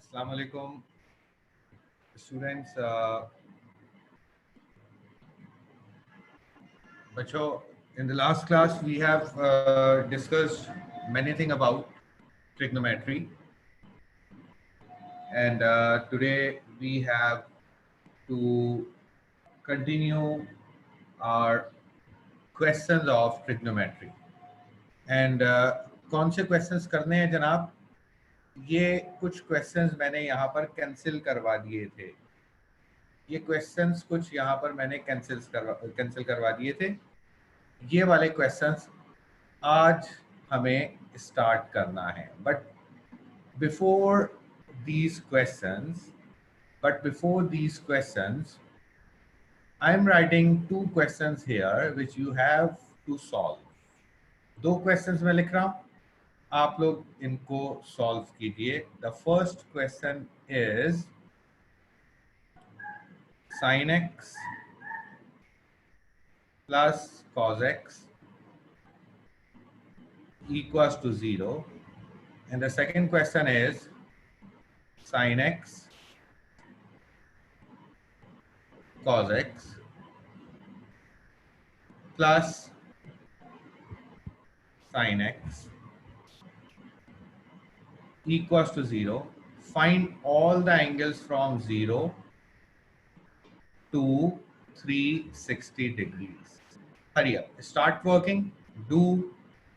Assalamu alaikum, students. Bacho, in the last class, we have discussed many things about trigonometry, and today we have to continue our questions of trigonometry. And कौन से questions करने हैं जनाब? ये कुछ questions मैंने यहाँ पर cancel करवा दिए थे. ये क्वेश्चंस कुछ यहाँ पर मैंने कैंसिल करवा दिए थे. ये वाले क्वेश्चंस आज हमें स्टार्ट करना है. But before these questions I am writing two questions here which you have to solve. दो क्वेश्चंस मैं लिख रहा हूँ, आप लोग इनको सॉल्व कीजिए. The first question is sin x plus cos x equals to 0, and the second question is sin x cos x plus sin x equals to 0. Find all the angles from 0 to 360 degrees. Hurry up, start working, do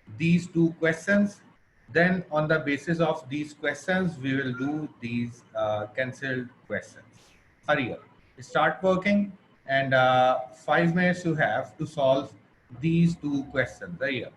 these two questions. Then on the basis of these questions, we will do these cancelled questions. Hurry up, start working, and 5 minutes you have to solve these two questions. Hurry up.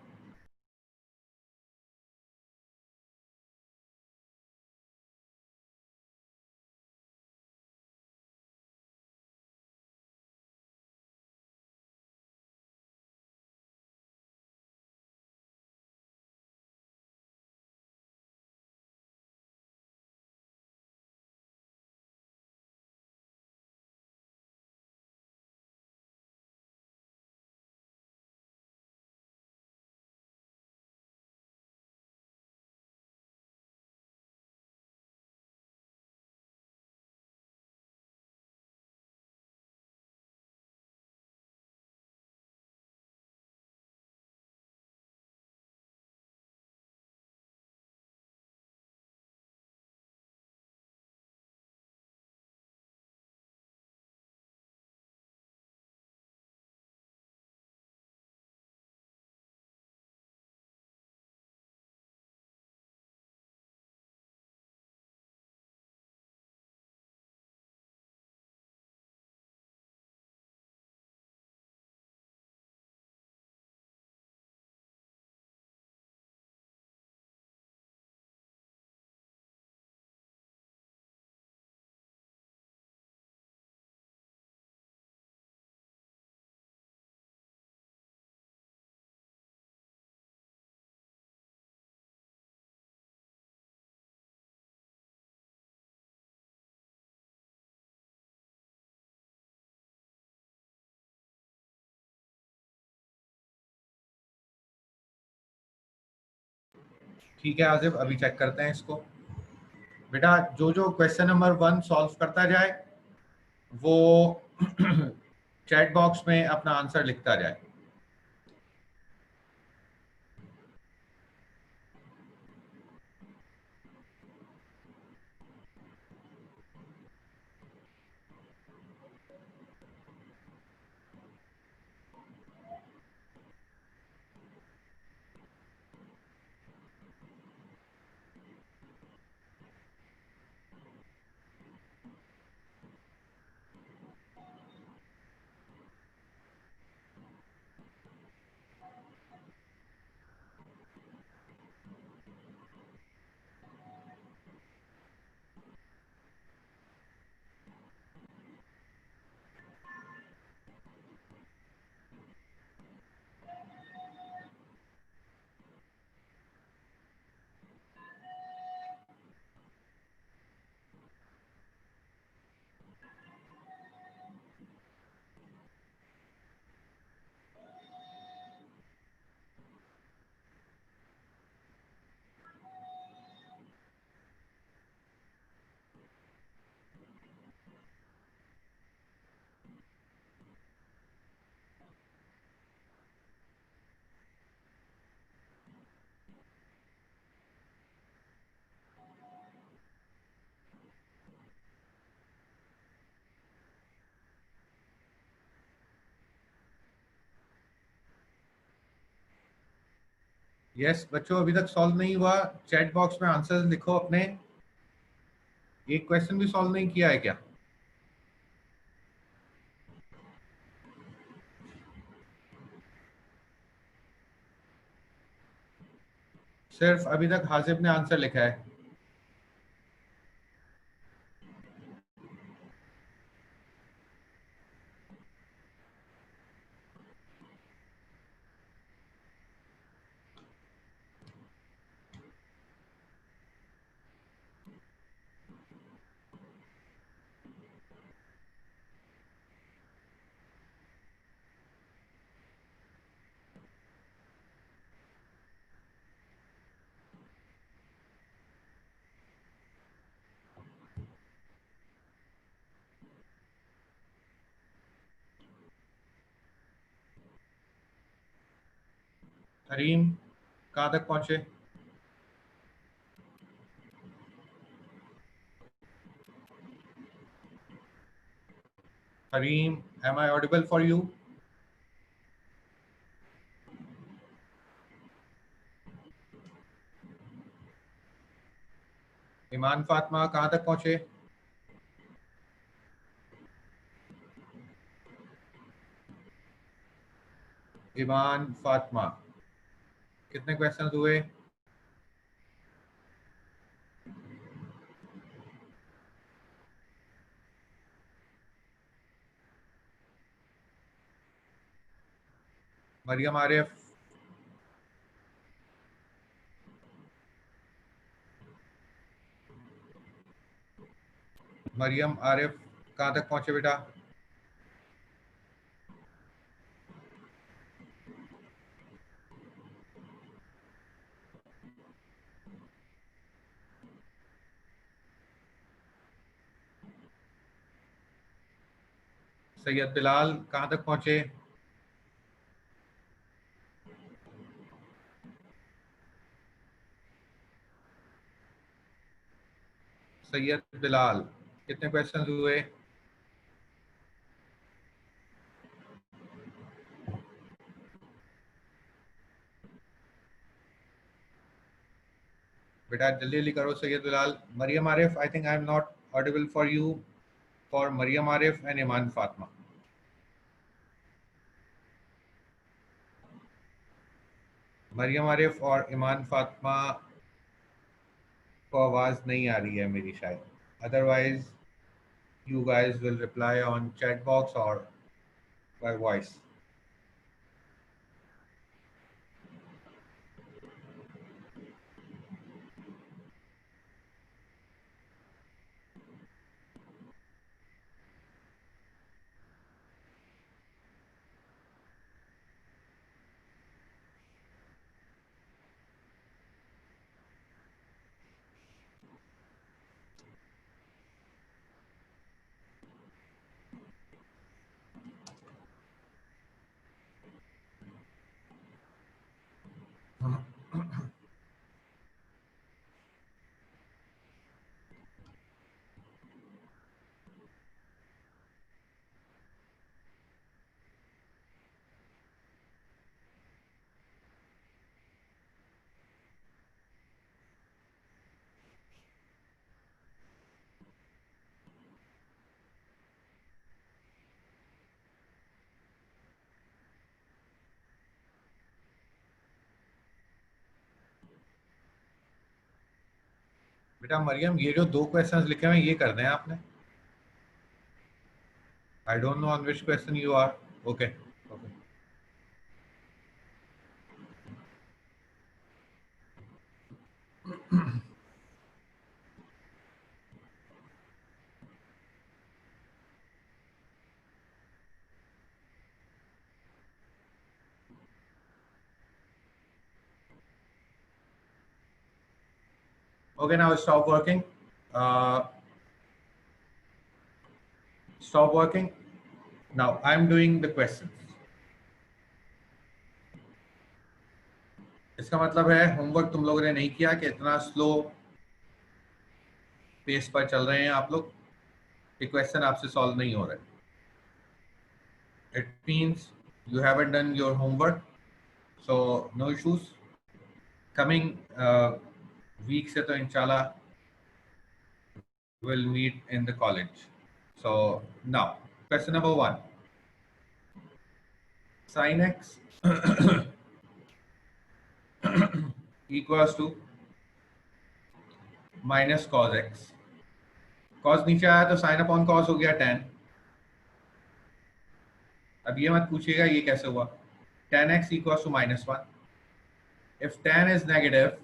ठीक है आसिफ, अभी check करते हैं इसको. बेटा जो जो question number 1 solve करता जाए वो चैट बॉक्स में अपना आंसर लिखता जाए. यस बच्चों, अभी तक सॉल्व नहीं हुआ? चैट बॉक्स में आंसर्स लिखो अपने। एक क्वेश्चन भी सॉल्व नहीं किया है क्या? सिर्फ अभी तक हासिफ ने आंसर लिखा है। हरीम कहाँ तक पहुंचे? Hareem, am I audible for you? Iman Fatima कहाँ तक पहुंचे? ईमान फातिमा, कितने क्वेश्चन हुए? मरियम आरिफ, मरियम आरिफ कहाँ तक पहुंचे बेटा? सैयद बिलाल कहाँ तक पहुंचे? सैयद बिलाल, कितने क्वेश्चन हुए? बेटा जल्दी जल्दी करो Syed Bilal. Maryam Arif, I think I am not audible for you, for Maryam Arif and Iman Fatima. Maryam Arif और ईमान फातिमा को आवाज़ नहीं आ रही है मेरी शायद, otherwise you guys will reply on chat box or by voice. बेटा मरियम, ये जो दो क्वेश्चंस लिखे हुए हैं ये करने हैं आपने। I don't know on which question you are. Okay okay. Okay, now stop working. Stop working. Now I'm doing the questions. इसका मतलब है होमवर्क तुम लोगों ने नहीं किया कि इतना स्लो पेस पर चल रहे हैं आप लोग, ये क्वेश्चन आपसे सॉल्व नहीं हो रहे। It means you haven't done your homework, so no issues. Coming week से तो इंशाल्लाह will meet in the college. So now question number 1, sin x equals to minus cos x. cos नीचे आया तो sin अपॉन cos हो गया tan. अब ये मत पूछिएगा ये कैसे हुआ. tan x equals to minus 1. If tan is negative,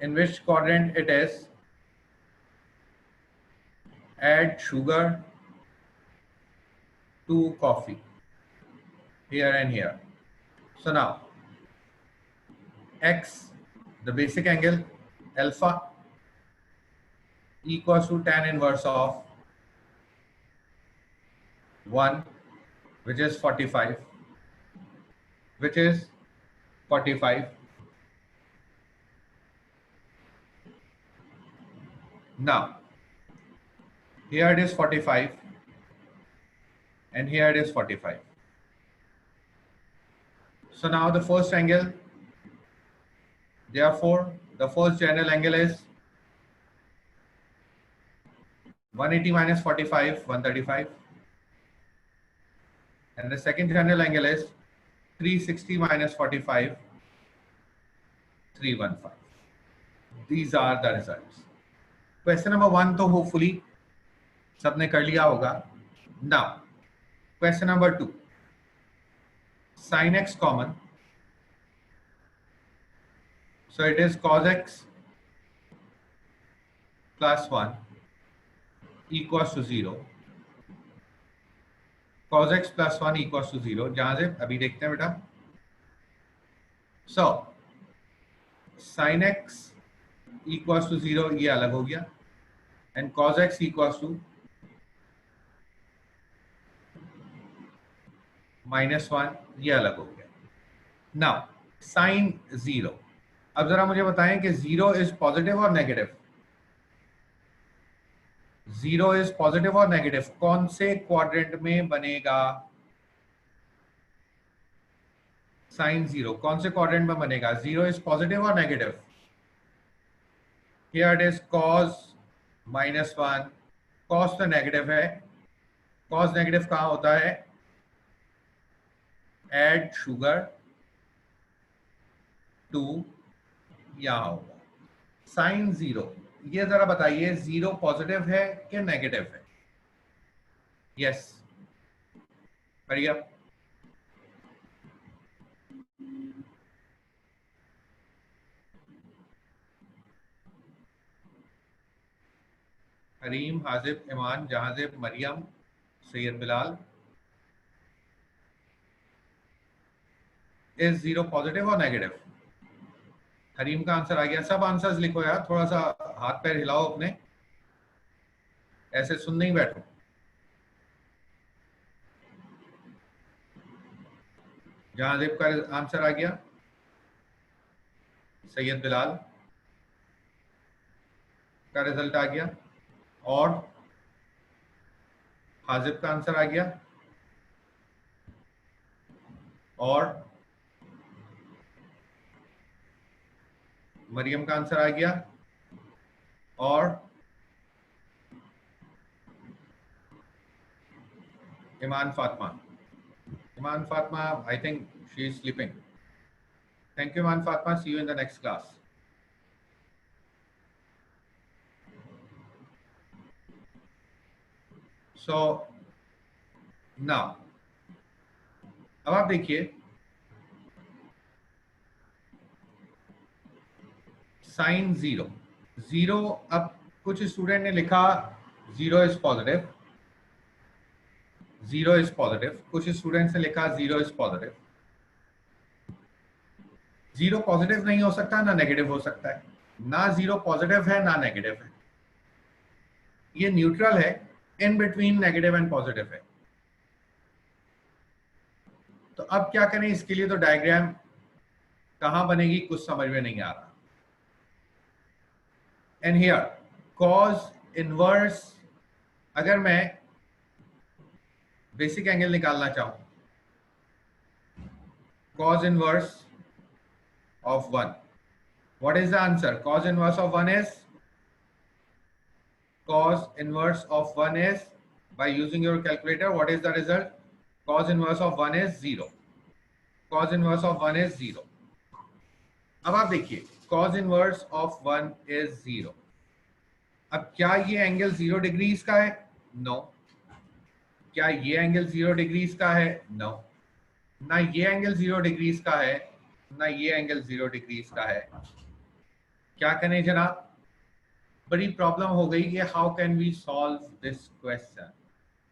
in which quadrant it is, add sugar to coffee here and here. So now x, the basic angle alpha, equals to tan inverse of 1, which is 45, Now here it is 45 and here it is 45. So now the first angle, therefore the first general angle is 180 minus 45, 135, and the second general angle is 360 minus 45, 315. These are the results. Question number 1 तो hopefully सबने कर लिया होगा. Now question number 2, sin x common, so it is cos x plus 1 equals to 0. cos x plus 1 equals to 0. जहां से अभी देखते हैं बेटा. So sin x equals to 0 ये अलग हो गया, and cos x equals to minus 1 ये अलग हो गया. Now sin 0. अब जरा मुझे बताएं कि 0 इज पॉजिटिव और नेगेटिव. 0 इज पॉजिटिव और नेगेटिव कौन से क्वाड्रेंट में बनेगा? sin 0 कौन से क्वाड्रेंट में बनेगा? 0 इज पॉजिटिव और negative. Here it is cos minus 1. cos तो नेगेटिव है. cos नेगेटिव कहाँ होता है? add sugar to यहाँ होगा. sin 0 ये जरा बताइए 0 पॉजिटिव है कि नेगेटिव है? यस बढ़िया. हरीम, हाजिब, ईमान, जहाजिब, मरियम, सैयद बिलाल. इज 0 पॉजिटिव और नेगेटिव? हरीम का आंसर आ गया. सब आंसर्स लिखो यार, थोड़ा सा हाथ पैर हिलाओ अपने, ऐसे सुन नहीं बैठो. जहाजिब का आंसर आ गया. सैयद बिलाल का रिजल्ट आ गया. और हाजिब का आंसर आ गया. और मरियम का आंसर आ गया. और Iman Fatima, I think she is sleeping. Thank you Iman Fatima. See you in the next class. So now अब आप देखिए sin 0. अब कुछ स्टूडेंट ने लिखा 0 इज पॉजिटिव. कुछ स्टूडेंट्स ने लिखा 0 इज पॉजिटिव. 0 पॉजिटिव नहीं हो सकता ना नेगेटिव हो सकता है. ना 0 पॉजिटिव है ना नेगेटिव है. ये न्यूट्रल है, in between negative and positive है. तो अब क्या करें इसके लिए? तो डायग्राम कहां बनेगी कुछ समझ में नहीं आ रहा. एंड हियर cos इनवर्स, अगर मैं बेसिक एंगल निकालना चाहूं cos inverse of 1. What is the answer? Cos inverse of 1 is, cos inverse of 1 is, by using your calculator, what is the result? Cos inverse of 1 is 0. Cos inverse of 1 is 0. अब आप देखिए cos inverse of 1 is 0. अब क्या ये angle 0 degrees का है? No. क्या ये एंगल 0 डिग्रीज का है? नो. ना ये एंगल 0 डिग्रीज का है, ना ये एंगल 0 डिग्रीज का है. क्या करें जनाब? बड़ी प्रॉब्लम हो गई कि how can we solve this question.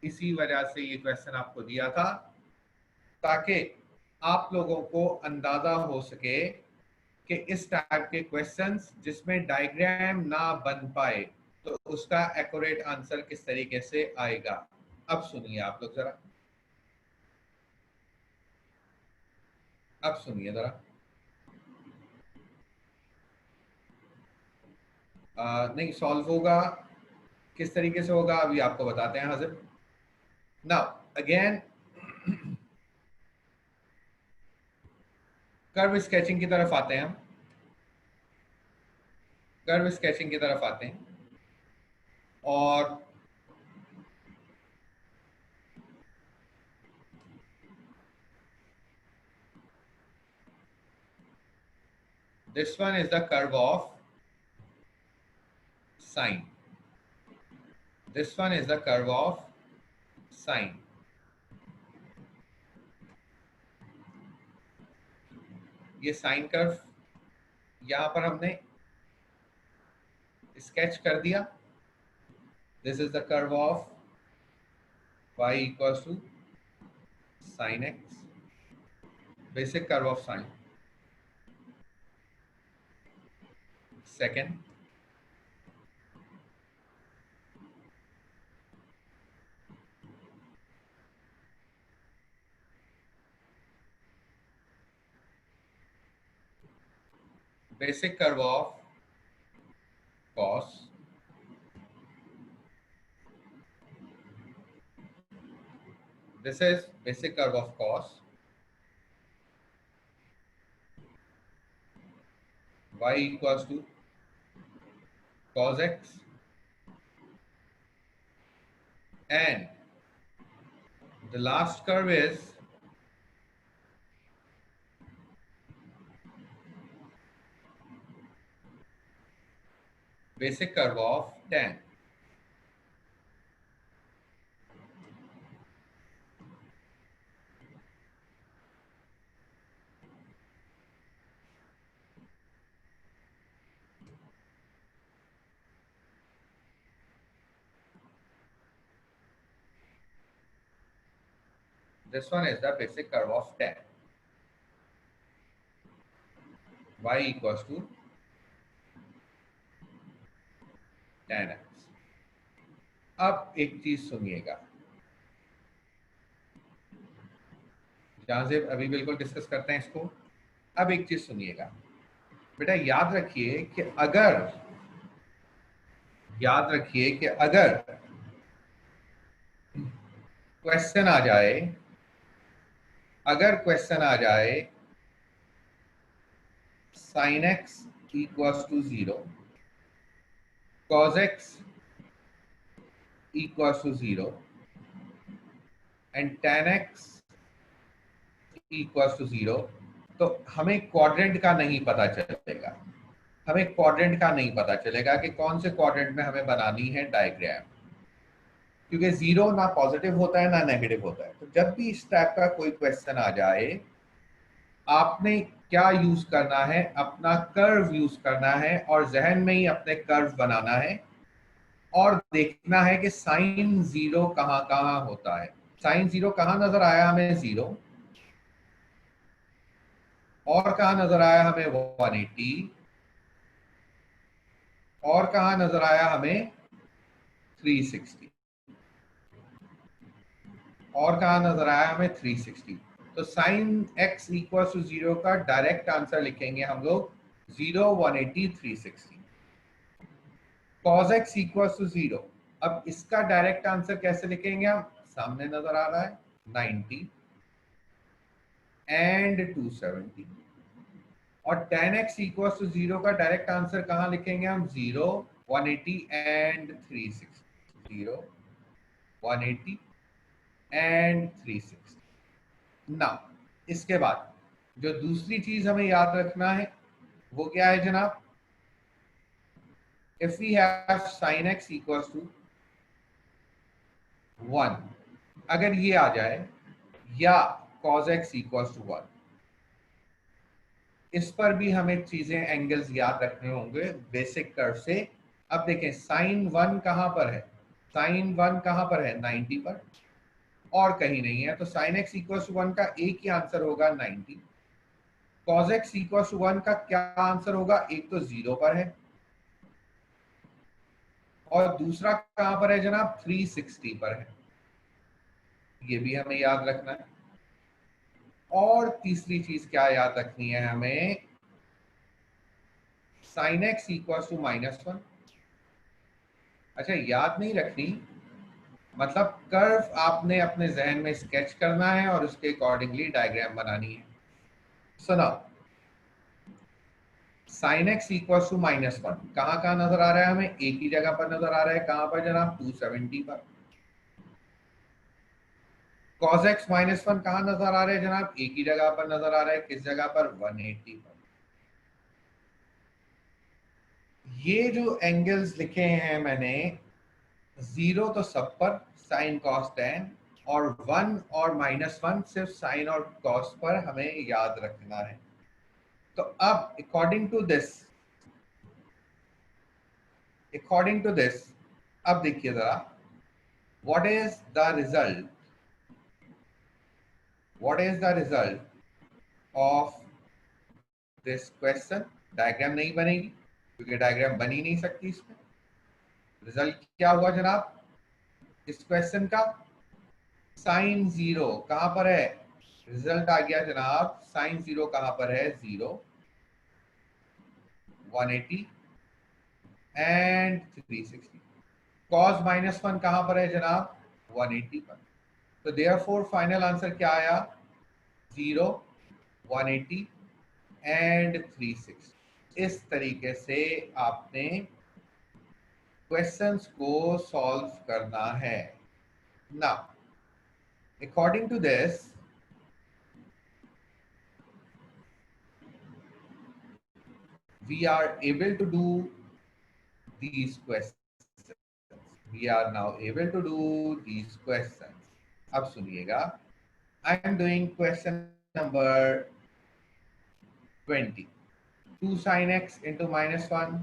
इसी वजह से ये क्वेश्चन आपको दिया था ताकि आप लोगों को अंदाजा हो सके कि इस टाइप के क्वेश्चंस जिसमें डायग्राम ना बन पाए तो उसका एक्यूरेट आंसर किस तरीके से आएगा. अब सुनिए आप लोग जरा, अब सुनिए जरा. नहीं सॉल्व होगा किस तरीके से होगा अभी आपको बताते हैं हाजिर. नाउ अगेन कर्व स्केचिंग की तरफ आते हैं हम. कर्व स्केचिंग की तरफ आते हैं और this one is the curve of sine. This one is the curve of sine. ये साइन कर्व यहां पर हमने स्केच कर दिया. This is the curve of y equals to sin x, basic curve of sine. Second, basic curve of cos. This is basic curve of cos. Y equals to cos x, and the last curve is basic curve of tan. This one is the basic curve of tan. Y equals to tan x. अब एक चीज सुनिएगा, जहां से अभी बिल्कुल discuss करते हैं इसको. अब एक चीज सुनिएगा बेटा, याद रखिए कि अगर क्वेश्चन आ जाए, sin x equals to 0, cos x equals to 0 and tan x equals to 0, तो हमें क्वाड्रेंट का नहीं पता चलेगा कि कौन से क्वाड्रेंट में हमें बनानी है डायग्राम, क्योंकि 0 ना पॉजिटिव होता है ना नेगेटिव होता है. तो जब भी इस टाइप का कोई क्वेश्चन आ जाए, आपने क्या यूज करना है? अपना कर्व यूज करना है और जहन में ही अपने कर्व बनाना है और देखना है कि साइन 0 कहाँ होता है. साइन 0 कहाँ नजर आया हमें? 0. और कहाँ नजर आया हमें? 180. और कहाँ नजर आया हमें? 360. और कहाँ नजर आया हमें? 360. तो साइन x इक्वल टू 0 का डायरेक्ट आंसर लिखेंगे हम लोग 0, 180, 360. cos x equal to 0. अब इसका डायरेक्ट आंसर कैसे लिखेंगे हम? सामने नजर आ रहा है 90. एंड 270। और tan x इक्वल्स टू 0 का डायरेक्ट आंसर कहाँ लिखेंगे हम? 0, 180 एंड 360। 0, 180 एंड 360। नाउ इसके बाद जो दूसरी चीज हमें याद रखना है वो क्या है जनाब? If we have sin x equals to 1, अगर ये आ जाए, या cos x इक्वल्स टू 1, इस पर भी हमें चीजें, एंगल्स याद रखने होंगे बेसिक कर्व से। अब देखें sin 1 कहां पर है? sin 1 कहां पर है? 90 पर, और कहीं नहीं है। तो sin x इक्वल्स टू 1 का एक ही आंसर होगा 90। cos x इक्वल्स टू 1 का क्या आंसर होगा? एक तो 0 पर है और दूसरा कहां पर है जनाब? 360 पर है। ये भी हमें याद रखना है। और तीसरी चीज क्या याद रखनी है हमें? sin x equals to -1। अच्छा, याद नहीं रखनी, मतलब कर्व आपने अपने जहन में स्केच करना है और उसके अकॉर्डिंगली डायग्राम बनानी है। सुनो, sin x इक्वल्स टू -1 कहाँ कहाँ नजर आ रहा है हमें? एक ही जगह पर नजर आ रहा है। कहाँ पर जनाब? 270 पर। cos x -1 कहाँ नजर आ रहा है जनाब? एक ही जगह पर नजर आ रहा है। किस जगह पर? 180 पर। ये जो एंगल्स लिखे हैं मैंने, 0 तो सब पर, साइन कॉस टेन, और 1 और -1 सिर्फ साइन और कॉस पर हमें याद रखना है। तो अब अकॉर्डिंग टू दिस अब देखिए जरा, what is the result, what is the result of this question? Diagram नहीं बनेगी क्योंकि डायग्राम बन ही नहीं सकती इसमें। रिजल्ट क्या हुआ जनाब इस क्वेश्चन का? साइन 0 कहां पर है? रिजल्ट आ गया जनाब, साइन 0 कहां पर है? 0, 180 एंड 360। cos -1 कहां पर है जनाब? 180 पर। तो देयरफॉर फाइनल आंसर क्या आया? 0, 180 एंड 360। इस तरीके से आपने क्वेश्चंस को सॉल्व करना है। Now according to this, we are able to do these questions. We are now able to do these questions. अब सुनिएगा, I am doing question number 20. 2 sin x into -1,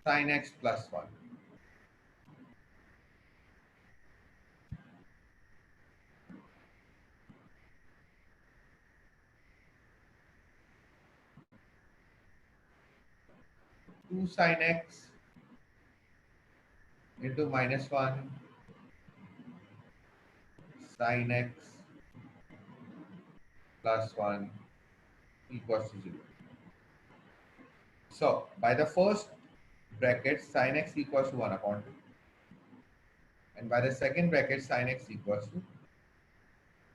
sin x plus 1. 2 sin x into -1, sin x plus 1 equals to 0. So, by the first bracket, sin x equals to 1 upon 2. And by the second bracket, sin x equals to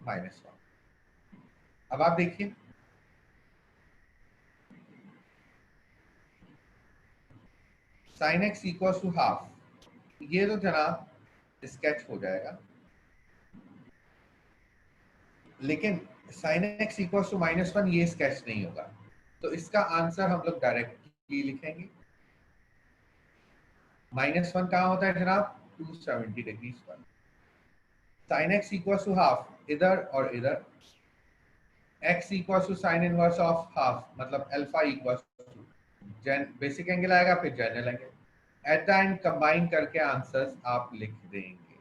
-1. अब आप देखिए, sin x equals to half, ये तो जनाब sketch हो जाएगा, लेकिन sin x equal to -1 ये स्केच नहीं होगा। तो इसका आंसर हम लोग डायरेक्टली लिखेंगे। -1 कहाँ होता है जनाब? 270 डिग्रीज पर। sin x equal to half इधर और इधर, x equal to sine inverse of half, मतलब alpha equal to basic angle आएगा फिर general angle. At the end combine करके आंसर्स आप लिख देंगे।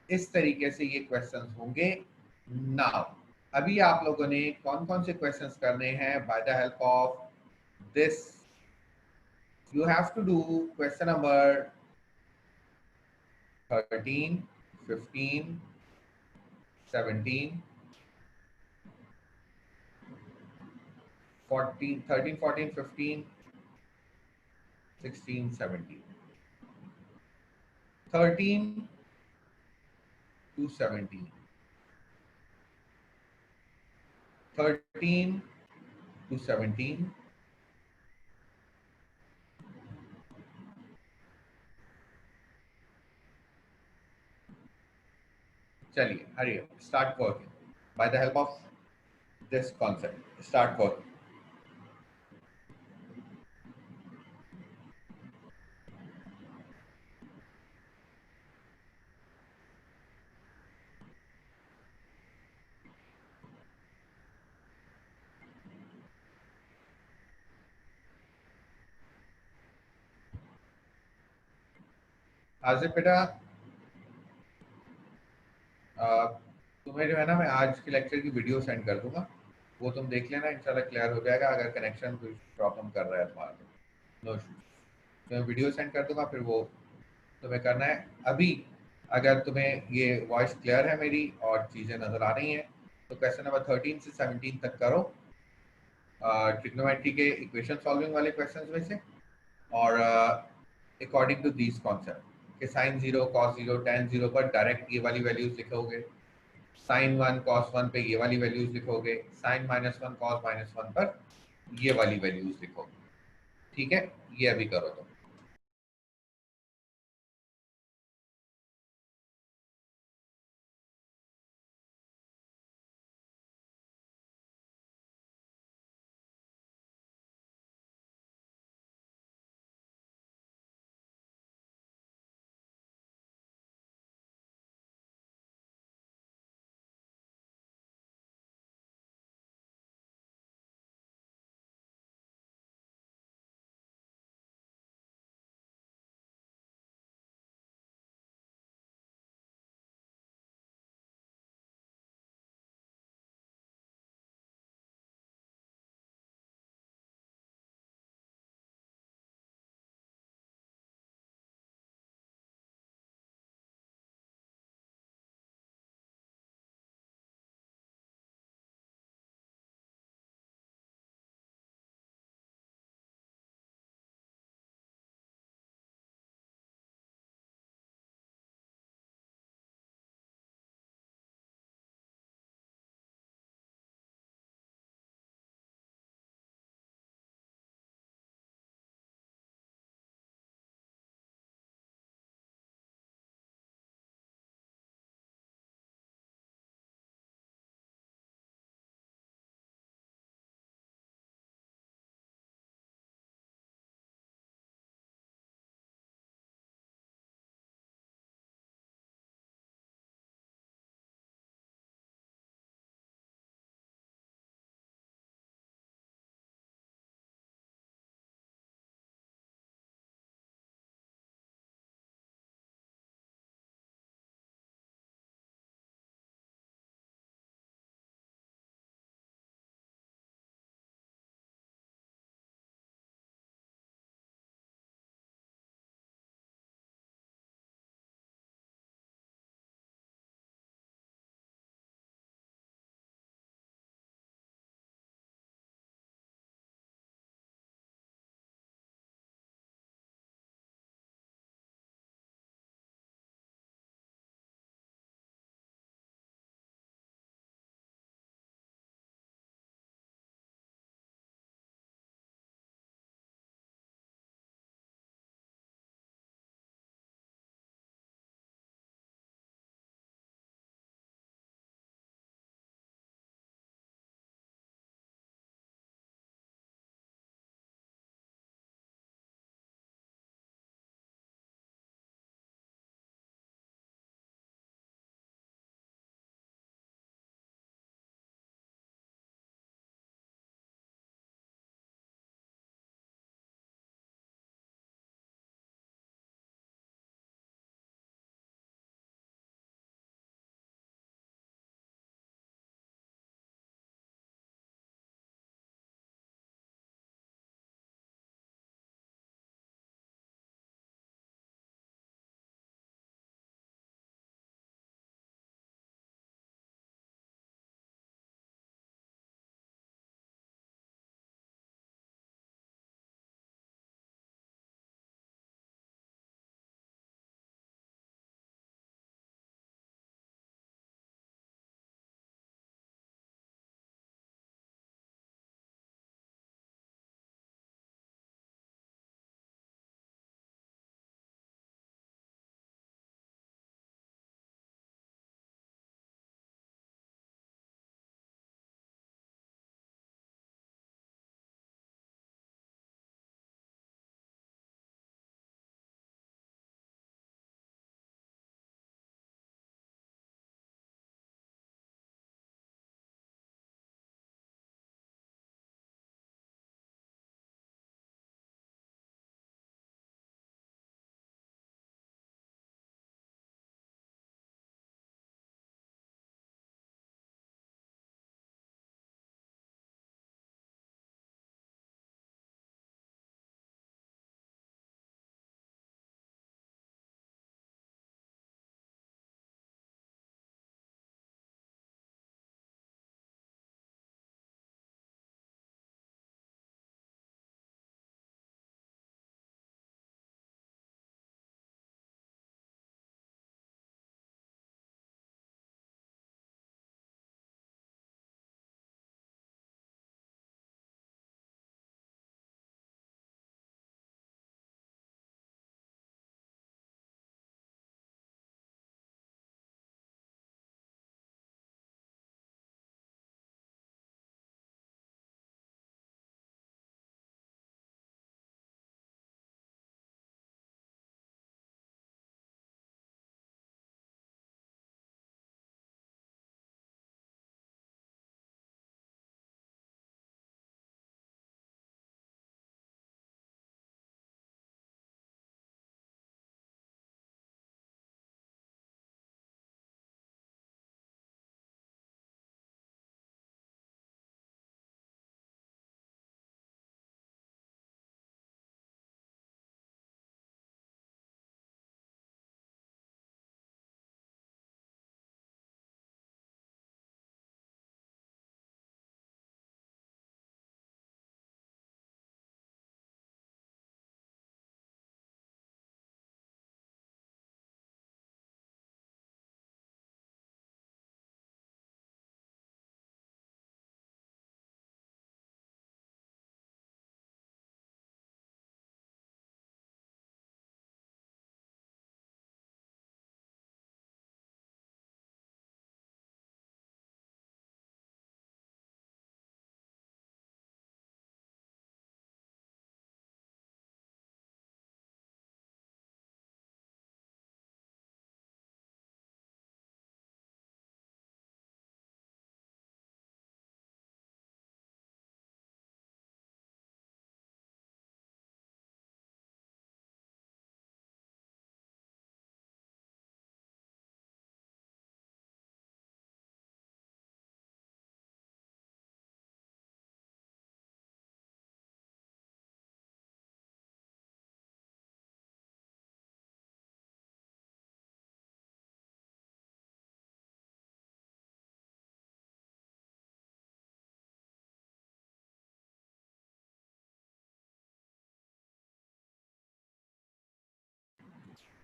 इस तरीके से ये क्वेश्चंस होंगे। नाउ अभी आप लोगों ने कौन कौन से क्वेश्चंस करने हैं? By the help of this you have to do question number 13, 15, 17, 14, 13, 14, 15, 16, 17, 13 to 17, 13 to 17. चलिए हरिए start working by the help of this concept. Start working. Asif बेटा, तुम्हें जो है ना मैं आज के लेक्चर की वीडियो सेंड कर दूंगा, वो तुम देख लेना, इंशाल्लाह क्लियर हो जाएगा। अगर कनेक्शन कोई प्रॉब्लम कर रहा है तुम्हारा तो नो इशू, मैं वीडियो सेंड कर दूंगा, फिर वो तुम्हें करना है। अभी अगर तुम्हें ये वॉइस क्लियर है मेरी और चीज़ें नज़र आ रही हैं तो क्वेश्चन नंबर 13 से 17 तक करो, ट्रिग्नोमेट्री के इक्वेशन सॉल्विंग वाले क्वेश्चन में से, और अकॉर्डिंग टू दीज कॉन्सेप्ट कि sine zero, cos zero, ten zero पर डायरेक्ट ये वाली वैल्यूज लिखोगे, साइन वन कॉस वन पे ये वाली वैल्यूज लिखोगे, sine minus one cos minus one पर ये वाली वैल्यूज लिखोगे। ठीक है, ये अभी करो तुम।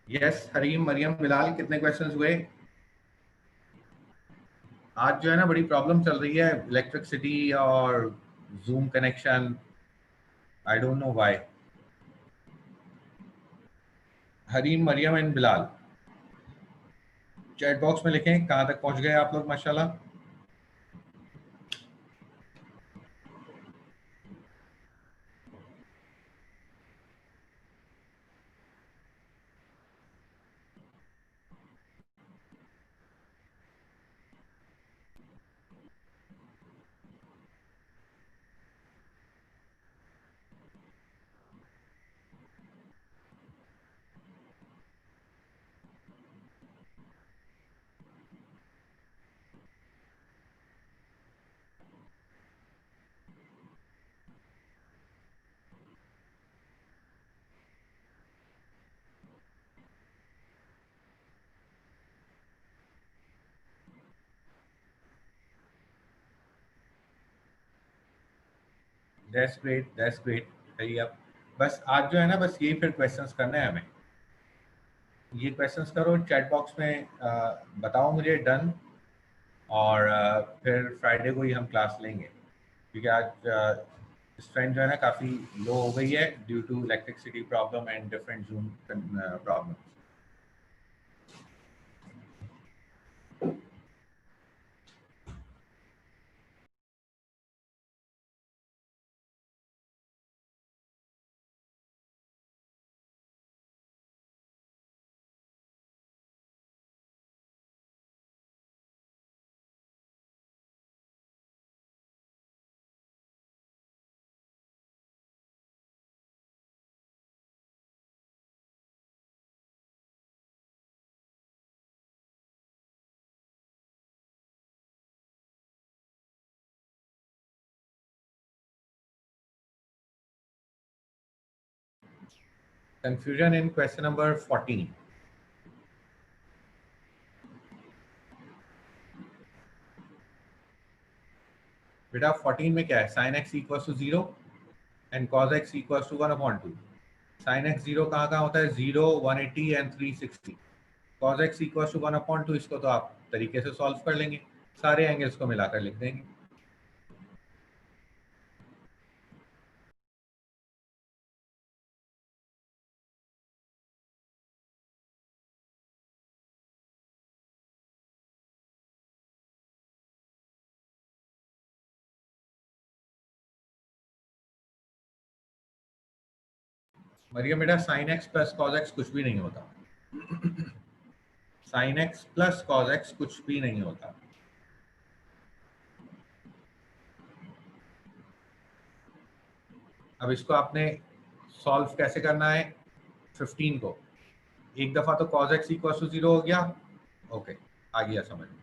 यस हरीम, मरियम, बिलाल, कितने क्वेश्चंस हुए? आज जो है ना बड़ी प्रॉब्लम चल रही है, इलेक्ट्रिसिटी और Zoom connection. I don't know why. Hareem, Maryam and Bilal, chat box में लिखें कहाँ तक पहुंच गए आप लोग, माशाल्लाह। That's great, that's great. सही। अब बस आज जो है ना, बस यही फिर क्वेश्चंस करने हैं हमें। ये क्वेश्चंस करो चैट बॉक्स में, बताओ मुझे डन। और फिर फ्राइडे को ही हम क्लास लेंगे, क्योंकि आज स्ट्रेंथ जो है ना काफ़ी लो हो गई है due to electricity problem and different Zoom problem. Confusion in question number 14। बेटा 14 में क्या है? Sine x equals to 0 and cos x equals to 1/2। Sine x 0 कहाँ कहाँ होता है? 0, 180 and 360। Cos x equals to 1/2, इसको तो आप तरीके से सॉल्व कर लेंगे, सारे एंगल्स को मिलाकर लिख देंगे। मरियम बेटा, sine x plus cos x कुछ भी नहीं होता। Sine x plus cos x कुछ भी नहीं होता। अब इसको आपने सॉल्व कैसे करना है? 15 को एक दफा तो कॉज एक्स इक्वल टू 0 हो गया। ओके, आ गया समझ में।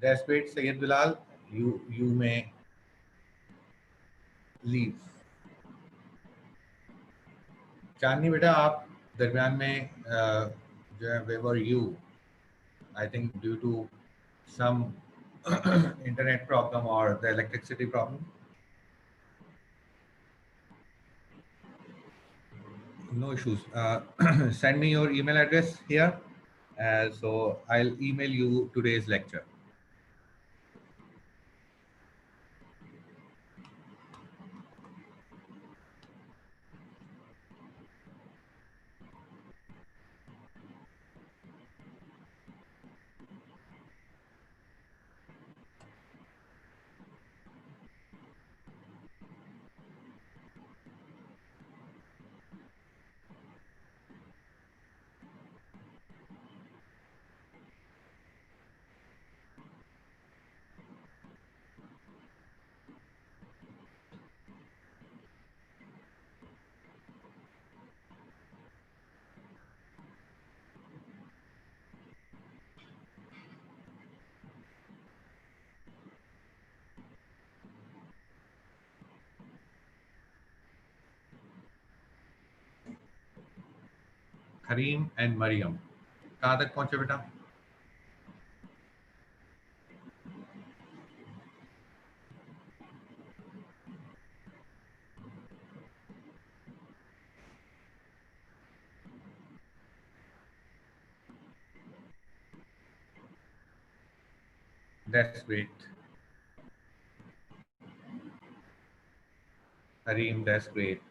That's great, Sayyid Bilal. You may leave. चांदनी बेटा आप दरमियान में जो है where were you? I think due to some internet problem or the electricity problem. No issues. Send me your email address here. So I'll email you today's lecture. Kareem and Mariam. कहाँ तक पहुँचे बेटा? That's great. Kareem, that's great.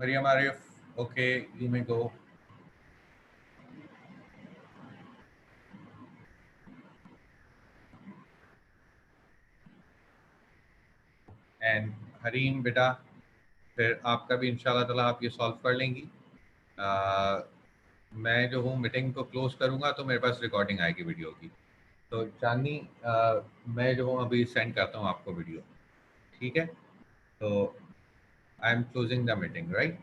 Mariam Arif, okay, you may go. And Hareem बेटा, फिर आपका भी इंशाल्लाह ताला आप ये सॉल्व कर लेंगी. मैं जो हूँ मीटिंग को क्लोज करूँगा तो मेरे पास रिकॉर्डिंग आएगी वीडियो की. तो चांदनी मैं जो हूँ अभी सेंड करता हूँ आपको वीडियो. ठीक है? तो I am closing the meeting, right?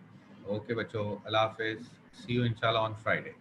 Okay बच्चों, अल्लाह हाफिज़. सी यू इंशाल्लाह ऑन फ्राइडे.